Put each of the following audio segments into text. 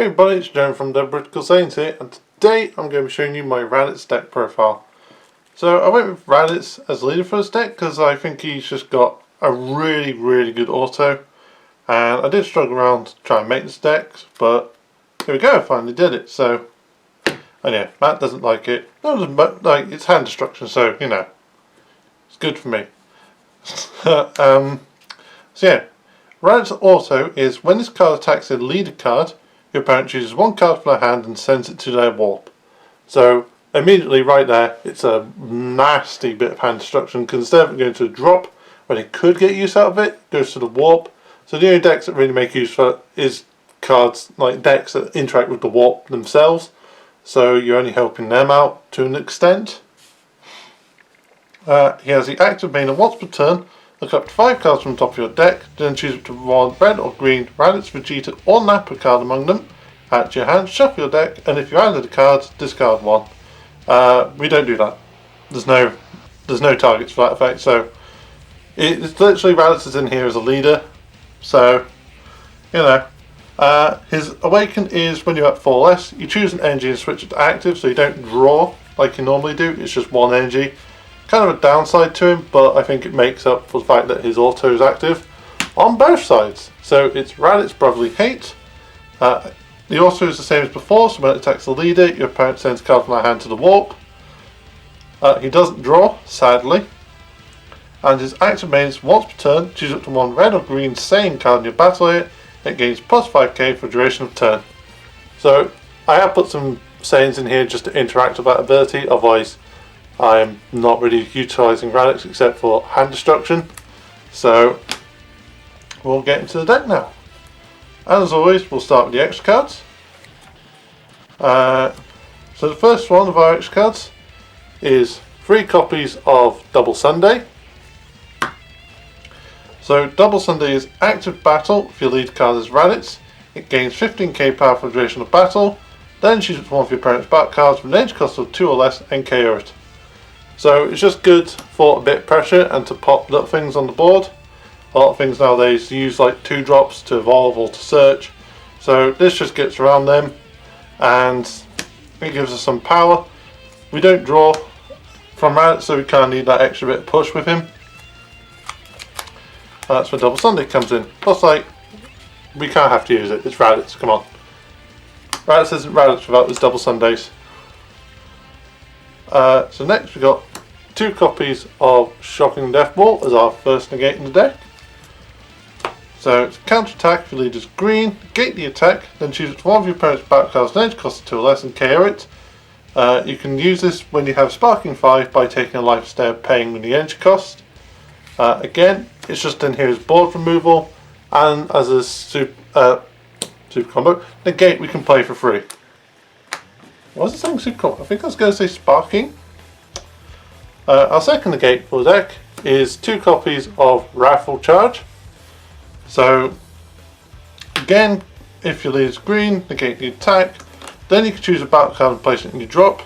Hey everybody, it's Joan from the Britical Saiyans here, and today I'm going to be showing you my Raditz deck profile. So I went with Raditz as leader for this deck because I think he's just got a really good auto, and I did struggle around to try and make this deck, but here we go, I finally did it. So, and yeah, Matt doesn't like it. No, but like it's hand destruction, so you know, it's good for me. So yeah, Raditz auto is when this card attacks a leader card, your opponent chooses one card from their hand and sends it to their warp. So immediately right there, it's a nasty bit of hand destruction because instead of going to a drop when it could get use out of it, it goes to the warp. So the only decks that really make use for it is cards like decks that interact with the warp themselves. So you're only helping them out to an extent. He has the active main, and once per turn, look up to 5 cards from the top of your deck, then choose up to one red or green, Raditz, Vegeta or Nappa card among them, add to your hand, shuffle your deck, and if you added a card, discard one. We don't do that. There's no targets for that effect, so it's literally Raditz is in here as a leader, so, you know. His awaken is when you're at 4 less, you choose an energy and switch it to active, so you don't draw like you normally do, it's just one energy. Kind of a downside to him, but I think it makes up for the fact that his auto is active on both sides. So it's Raditz Brotherly Hate. The auto is the same as before, so when it attacks the leader, your opponent sends a card from their hand to the warp. He doesn't draw, sadly. And his active main is once per turn, choose up to one red or green Saiyan card in your battle area. It gains plus 5k for the duration of turn. So I have put some Saiyans in here just to interact with that ability, otherwise I'm not really utilising Raditz except for hand destruction. So we'll get into the deck now. As always, we'll start with the extra cards. So the first one of our extra cards is 3 copies of Double Sunday. So Double Sunday is active battle. If your lead card is Raditz, it gains 15k power for the duration of battle. Then choose one of your opponent's back cards with an edge cost of 2 or less and KO it. So it's just good for a bit of pressure and to pop little things on the board. A lot of things nowadays use like 2 drops to evolve or to search. So this just gets around them and it gives us some power. We don't draw from Raditz, so we kind of need that extra bit of push with him. That's where Double Sunday comes in. Plus, like, we kind of have to use it. It's Raditz, come on. Raditz isn't Raditz without his Double Sundays. So next we got 2 copies of Shocking Death Ball as our first negate in the deck. So it's counter attack if your leader is green, negate the attack, then choose one of your opponent's back cards and edge cost 2 or less and KO it. You can use this when you have Sparking 5 by taking a life instead of paying the edge cost. Again, it's just in here as board removal, and as a super combo, negate we can play for free. What was it saying super combo? I think I was going to say Sparking. Our second negate for the deck is 2 copies of Wrathful Charge. So again, if your lead is green, negate the attack. Then you can choose a battle card and place it in your drop.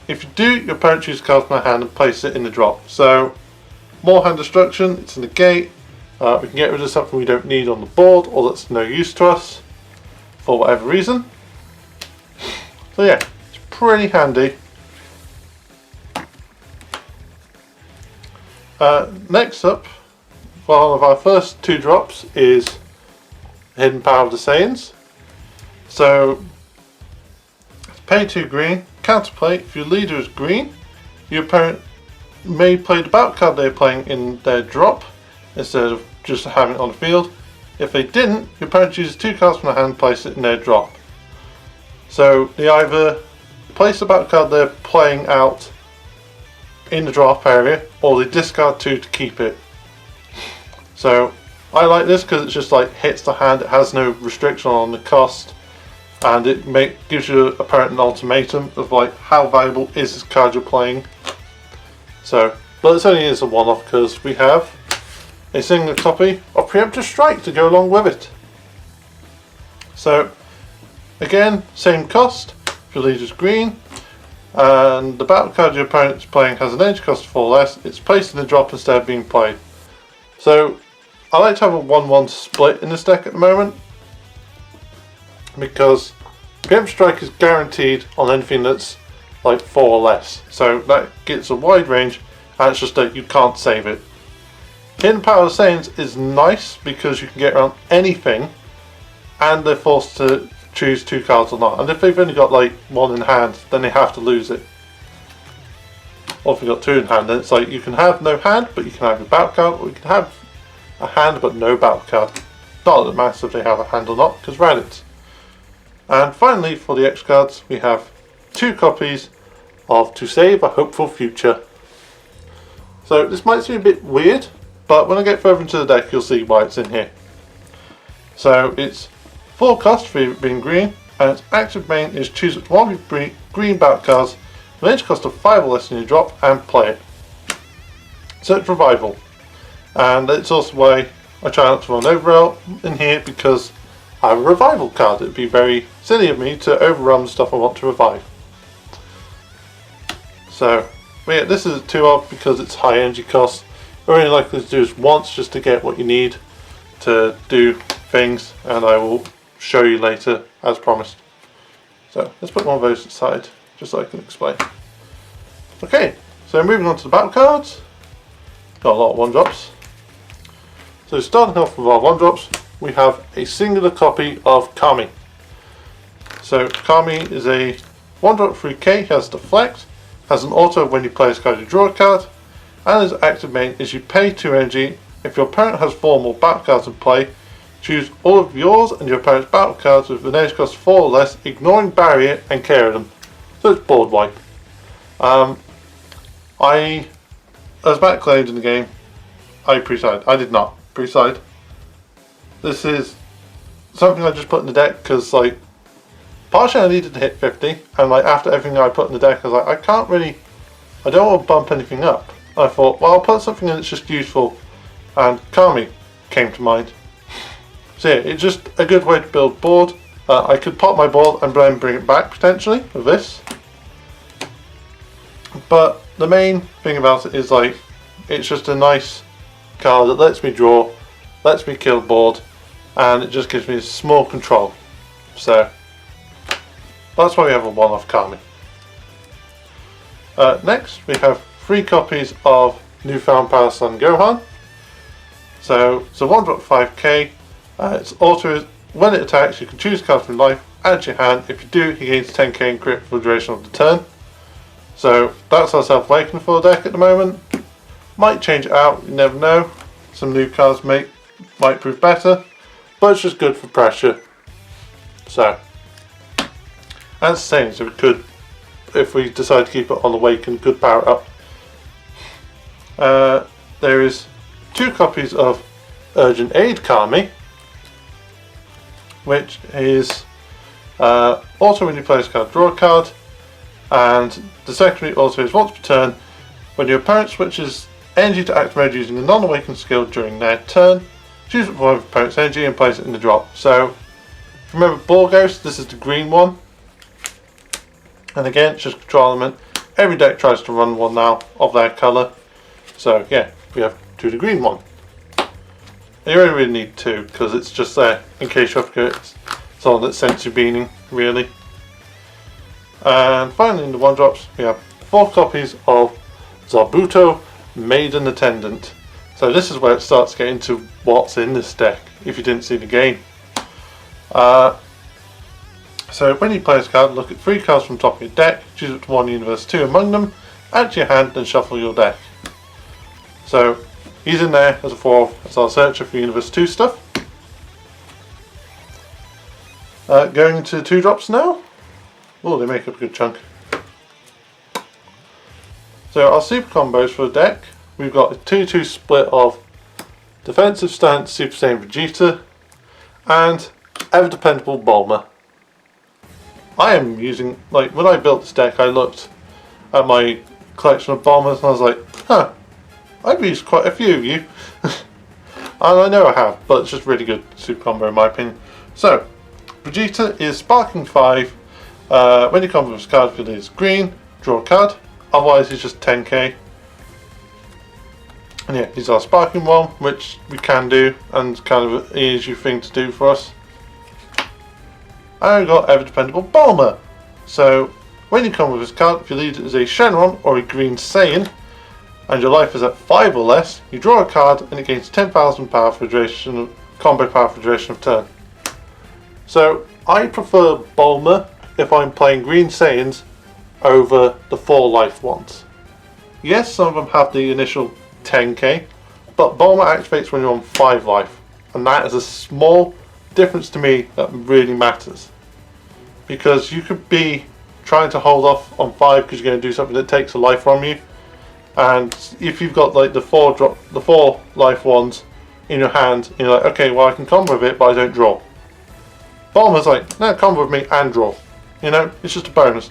If you do, your opponent chooses a card from their hand and place it in the drop. So more hand destruction, it's a negate. We can get rid of something we don't need on the board or that's no use to us for whatever reason. So yeah, it's pretty handy. Next up, one of our first 2 drops is Hidden Power of the Saiyans. So pay 2 green, counterplay. If your leader is green, your opponent may play the battle card they're playing in their drop instead of just having it on the field. If they didn't, your opponent chooses 2 cards from their hand and place it in their drop. So they either place the battle card they're playing out in the drop area, or they discard 2 to keep it. So I like this because it just like hits the hand, it has no restriction on the cost, and it gives your opponent an ultimatum of like how valuable is this card you're playing. So, but it's only is a one-off because we have a single copy of Preemptive Strike to go along with it. So again, same cost. If your leader is green and the battle card your opponent is playing has an edge cost of 4 less, it's placed in the drop instead of being played. So I like to have a 1-1 split in this deck at the moment because Preempt Strike is guaranteed on anything that's like 4 or less, so that gets a wide range, and it's just that you can't save it. Hidden Power of Saiyans is nice because you can get around anything, and they're forced to choose 2 cards or not. And if they've only got like 1 in hand, then they have to lose it. Or if you've got 2 in hand, then it's like you can have no hand, but you can have a battle card, or you can have a hand but no battle card. Not that it matters if they have a hand or not, because Raditz. And finally, for the X cards, we have 2 copies of To Save a Hopeful Future. So this might seem a bit weird, but when I get further into the deck, you'll see why it's in here. So it's 4 cost for being green, and its active main is choose one of your green battle cards with an edge cost of 5 or less in your drop and play it. So it's revival, and it's also why I try not to run overall in here, because I have a revival card. It would be very silly of me to overrun the stuff I want to revive. So yeah, this is 2 off because it's high energy cost. You're only likely to do this once just to get what you need to do things, and I will show you later as promised. So let's put one of those aside just so I can explain. Okay, so moving on to the battle cards. Got a lot of 1-drops. So starting off with our 1-drops, we have a singular copy of Kami. So Kami is a 1-drop 3k, has Deflect, has an auto when you play this card you draw a card, and his active main is you pay 2 energy. If your opponent has 4 more battle cards in play, choose all of yours and your opponent's battle cards with an edge cost 4 or less, ignoring barrier and care of them. So it's board wipe. As Matt claimed in the game, I pre-side. I did not pre-side. This is something I just put in the deck because, like, partially I needed to hit 50, and like after everything I put in the deck, I was like, I don't want to bump anything up. And I thought, well, I'll put something in that's just useful, and Kami came to mind. So yeah, it's just a good way to build board. I could pop my board and then bring it back potentially with this. But the main thing about it is, like, it's just a nice card that lets me draw, lets me kill board, and it just gives me small control. So that's why we have a 1-off Kami. Next we have 3 copies of Newfound Power Son Gohan. So it's a 1-drop 5k. Its auto is when it attacks, you can choose a card from life, add to your hand. If you do, he gains 10k in crit for the duration of the turn. So that's our Self-Awakening for the deck at the moment. Might change it out, you never know. Some new cards might prove better, but it's just good for pressure. So, and it's the same, so we could, if we decide to keep it on Awaken, could power it up. There is 2 copies of Urgent Aid Kami, which is also when you play this card, draw a card, and the secondary also is once per turn, when your opponent switches energy to active mode using a non-awakened skill during their turn, choose one of your opponent's energy and place it in the drop. So, remember Ball Ghost, this is the green one, and again it's just a control element. Every deck tries to run one now of their colour, so yeah, we have 2 the green one. And you only really need 2 because it's just there in case you forget it's all that sensory beaning really. And finally in the 1-drops we have 4 copies of Zabuto Maiden Attendant. So this is where it starts getting to what's in this deck if you didn't see the game. So when you play this card, look at 3 cards from the top of your deck, choose up to 1 universe 2 among them, add to your hand and shuffle your deck. So he's in there as a 4 as our searcher for universe 2 stuff. Going to 2-drops now. Oh, they make up a good chunk. So our super combos for the deck, we've got a 2-2 split of Defensive Stance Super Saiyan Vegeta and Ever Dependable Bulma. I am using, like, when I built this deck I looked at my collection of Bulmas and I was like, huh, I've used quite a few of you. And I know I have, but it's just really good super combo in my opinion. So, Vegeta is Sparking 5. When you combo with his card field is green, draw a card. Otherwise he's just 10k. And yeah, he's our Sparking one, which we can do, and kind of an easy thing to do for us. I've got ever dependable Bulma. So when you come with this card, if you lead it as a Shenron or a green Saiyan, and your life is at 5 or less, you draw a card and it gains 10,000 power for duration, combo power for duration of turn. So I prefer Bulma if I'm playing green Saiyans over the 4 life ones. Yes, some of them have the initial 10k, but Bulma activates when you're on 5 life, and that is a small difference to me that really matters. Because you could be trying to hold off on 5 because you're going to do something that takes a life from you, and if you've got like the 4 life ones in your hand, you're like, okay, well I can combo with it, but I don't draw. Bulma's like, no, combo with me and draw. You know, it's just a bonus.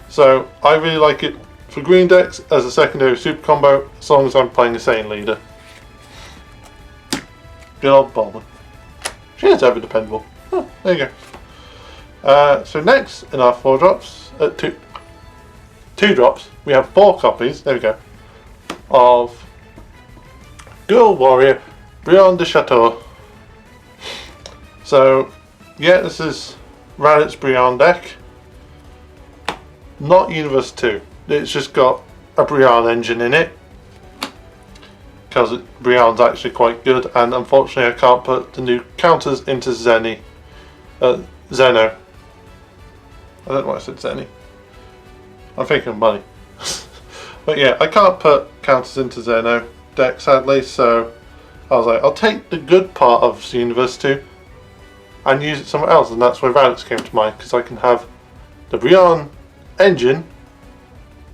So I really like it for green decks as a secondary super combo, as long as I'm playing a Saiyan leader. Good old Bulma. She is ever dependable. Oh, there you go. So next in our 4 drops, 2 drops, we have 4 copies, there we go, of Girl Warrior Brion de Chateau. So yeah, this is Raditz Brion deck. Not Universe 2. It's just got a Brion engine in it, because Brion's actually quite good, and unfortunately I can't put the new counters into Zeno. I don't know why I said Zeni. I'm thinking of money. But yeah, I can't put counters into Zeno deck sadly, so I was like, I'll take the good part of Universe 2 and use it somewhere else, and that's where Raditz came to mind, because I can have the Brion engine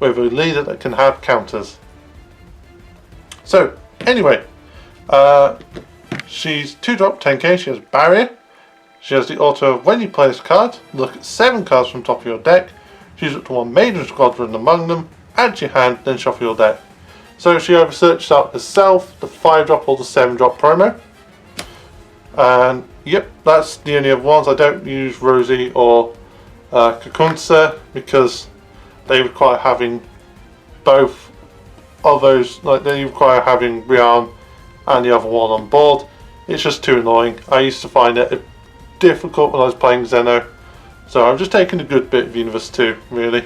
with a leader that can have counters. So anyway, she's 2-drop 10k, she has barrier. She has the auto of when you play this card, look at 7 cards from top of your deck, choose up to 1 maiden squadron among them, add to your hand, then shuffle your deck. So she either searches out herself, the 5-drop or the 7-drop promo. And yep, that's the only other ones. I don't use Rosie or Kakunsa because they require having both of those, like they require having Brion and the other one on board. It's just too annoying. I used to find it difficult when I was playing Zeno, so I'm just taking a good bit of Universe 2 really.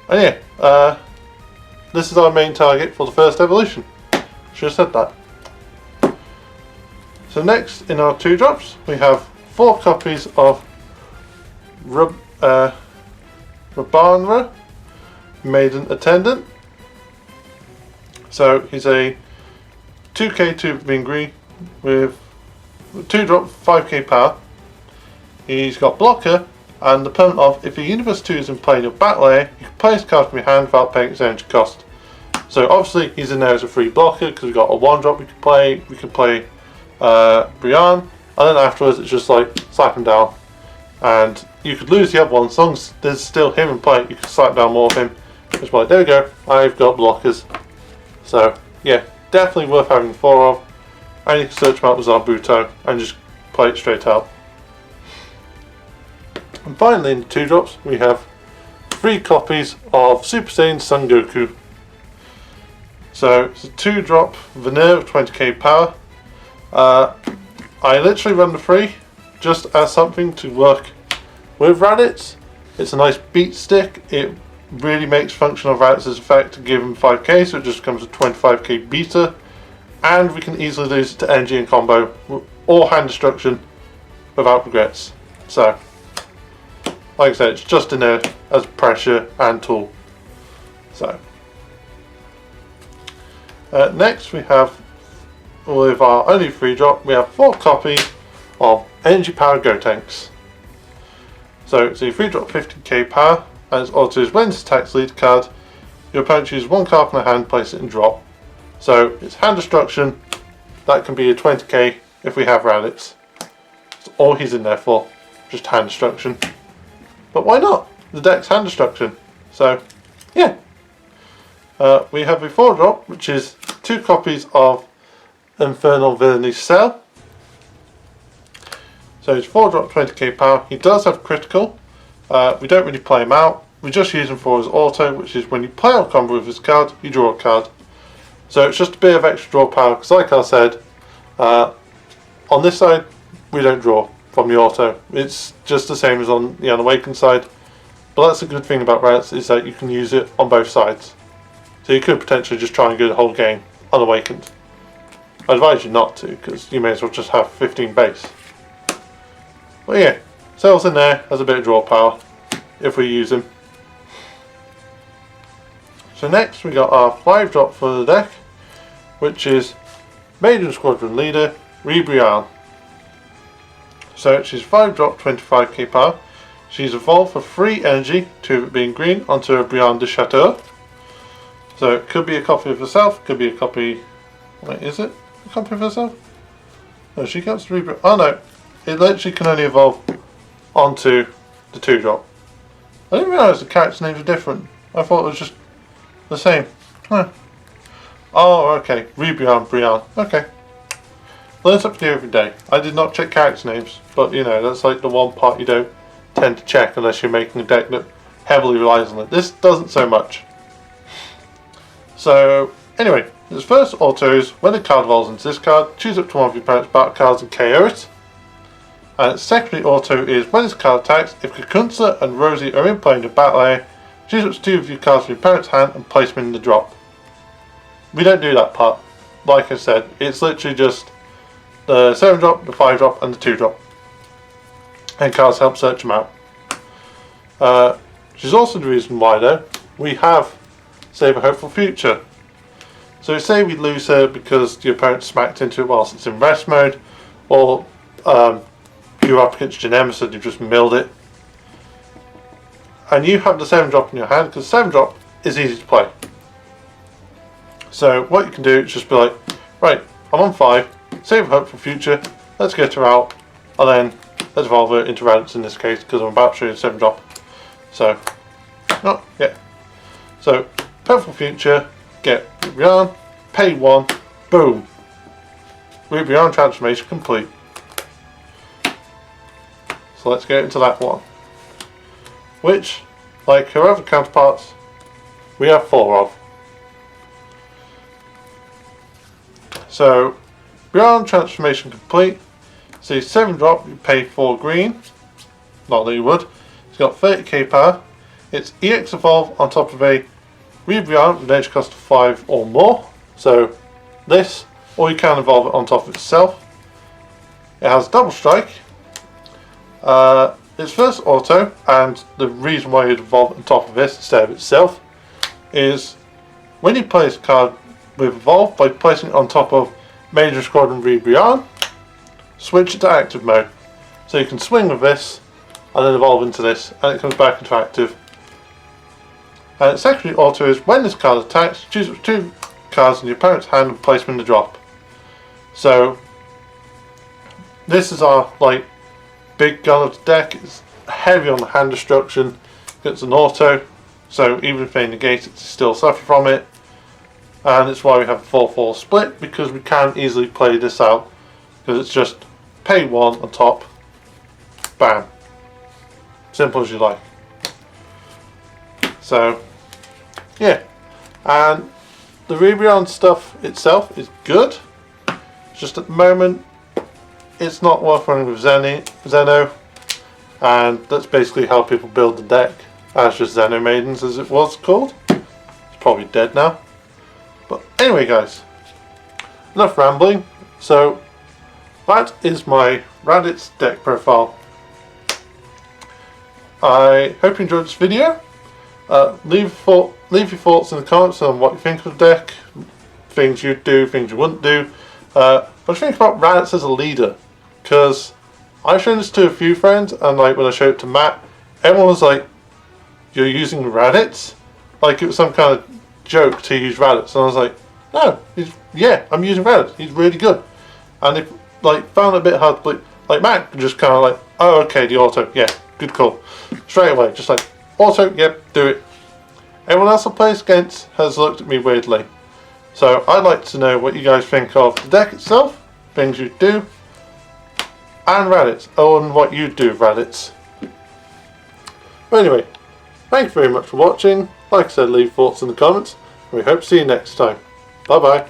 And yeah, this is our main target for the first evolution. Should have said that. So next in our 2 drops we have 4 copies of Rabanra, Maiden Attendant. So he's a 2k 2 Vingri with 2-drop 5k power. He's got blocker and the permanent of if a Universe 2 is in play in your battle area, you can play his card from your hand without paying its energy cost. So obviously he's in there as a free blocker because we've got a 1-drop we can play. We can play Brion, and then afterwards it's just like slap him down. And you could lose the other one, as long as there's still him in play, you can slap down more of him. Just like, there we go, I've got blockers. So yeah, definitely worth having 4 of. And you can search them out with Zabuto and just play it straight out. And finally in the 2 drops we have 3 copies of Super Saiyan Son Goku. So it's a 2-drop Veneer of 20k power. I literally run the 3 just as something to work with Raditz. It's a nice beat stick. It really makes function of Raditz's effect to give him 5k, so it just becomes a 25k beater. And we can easily lose it to energy and combo or hand destruction without regrets. So, like I said, it's just in there as pressure and tool. So, next we have, with our only 3-drop, we have 4 copies of Energy Power Go Tanks. So it's a 3-drop 50k power, and its auto is when this attacks lead card, your opponent chooses 1 card from their hand, place it and drop. So it's hand destruction, that can be a 20k if we have Raditz. That's all he's in there for, just hand destruction. But why not? The deck's hand destruction. So yeah. We have a 4-drop, which is 2 copies of Infernal Villainy Cell. So it's 4-drop 20k power. He does have critical. We don't really play him out. We just use him for his auto, which is when you play a combo with his card, you draw a card. So it's just a bit of extra draw power, because like I said, on this side we don't draw. from the auto. It's just the same as on the Unawakened side. But that's a good thing about Raditz, is that you can use it on both sides. So you could potentially just try and go the whole game Unawakened. I advise you not to, because you may as well just have 15 base. But yeah, Sails in there has a bit of draw power, if we use him. So next we got our 5-drop for the deck, which is Maiden Squadron Leader, Ribrianne. So she's 5-drop, 25k power. She's evolved for 3 energy, 2 of it being green, onto a Brienne de Chateau. So it could be a copy of herself, could be a copy... Wait, is it a copy of herself? No, she gets 3... Oh no, it literally can only evolve onto the 2-drop. I didn't realise the character names are different. I thought it was just the same. Huh. Oh, okay. Ribrianne, Brienne. Okay. Learn something new every day. I did not check character names, but you know, that's like the one part you don't tend to check unless you're making a deck that heavily relies on it. This doesn't so much. So, anyway, its first auto is when a card evolves into this card, choose up to one of your opponent's battle cards and KO it. And its secondary auto is when this card attacks, if Kakunsa and Rosie are in play in the battle area, choose up to 2 of your cards from your opponent's hand and place them in the drop. We don't do that part. Like I said, it's literally just the 7-drop, the 5-drop and the 2-drop. And cards help search them out. Which is also the reason why though, we have Save a Hopeful Future. So say we lose her because your opponent smacked into it whilst it's in rest mode, or you're up against your Nemesis and you've just milled it. And you have the 7-drop in your hand, because 7-drop is easy to play. So what you can do is just be like, right, I'm on 5, Save a Hopeful Future, let's get her out, and then let's evolve her into Raditz in this case, because I'm about to show you the 7-drop. So, oh, yeah. So, Hopeful Future, get Ribrianne, pay 1, boom. Ribrianne transformation complete. So let's get into that one. Which, like her other counterparts, we have 4 of. So, Ribrianne transformation complete. See, 7-drop, you pay 4 green. Not that you would. It's got 30k power. It's EX evolve on top of a Ribrianne with an edge cost of 5 or more. So, this, or you can evolve it on top of itself. It has double strike. Its first auto, and the reason why you'd evolve it on top of this instead of itself, is when you place a card with evolve by placing it on top of Major Squadron Ribrianne, switch it to active mode. So you can swing with this and then evolve into this, and it comes back into active. And its secondary auto is when this card attacks, choose 2 cards in your opponent's hand and place them in the drop. So this is our like big gun of the deck. It's heavy on the hand destruction. It's an auto, so even if they negate it, you still suffer from it. And it's why we have a 4-4 split, because we can easily play this out, because it's just pay 1 on top, bam, simple as you like. So yeah, and the Ribrianne stuff itself is good. It's just at the moment it's not worth running with Zeno, and that's basically how people build the deck, as just Zeno Maidens as it was called. It's probably dead now. But anyway guys, enough rambling. So that is my Raditz deck profile. I hope you enjoyed this video. Leave your thoughts in the comments on what you think of the deck, things you'd do, things you wouldn't do. What do you think about Raditz as a leader? Because I've shown this to a few friends, and like when I showed it to Matt, everyone was like, "You're using Raditz?" Like it was some kind of joke to use Raditz, and I was like, "No, yeah, I'm using Raditz. He's really good." And if like found it a bit hard to believe, like Matt just kind of like, "Oh, okay, the auto, yeah, good call," straight away, just like auto, yep, do it. Everyone else I play against has looked at me weirdly. So I'd like to know what you guys think of the deck itself, things you do, and Raditz. Oh, and what you do with Raditz. But anyway, thank you very much for watching. Like I said, leave thoughts in the comments. And we hope to see you next time. Bye bye.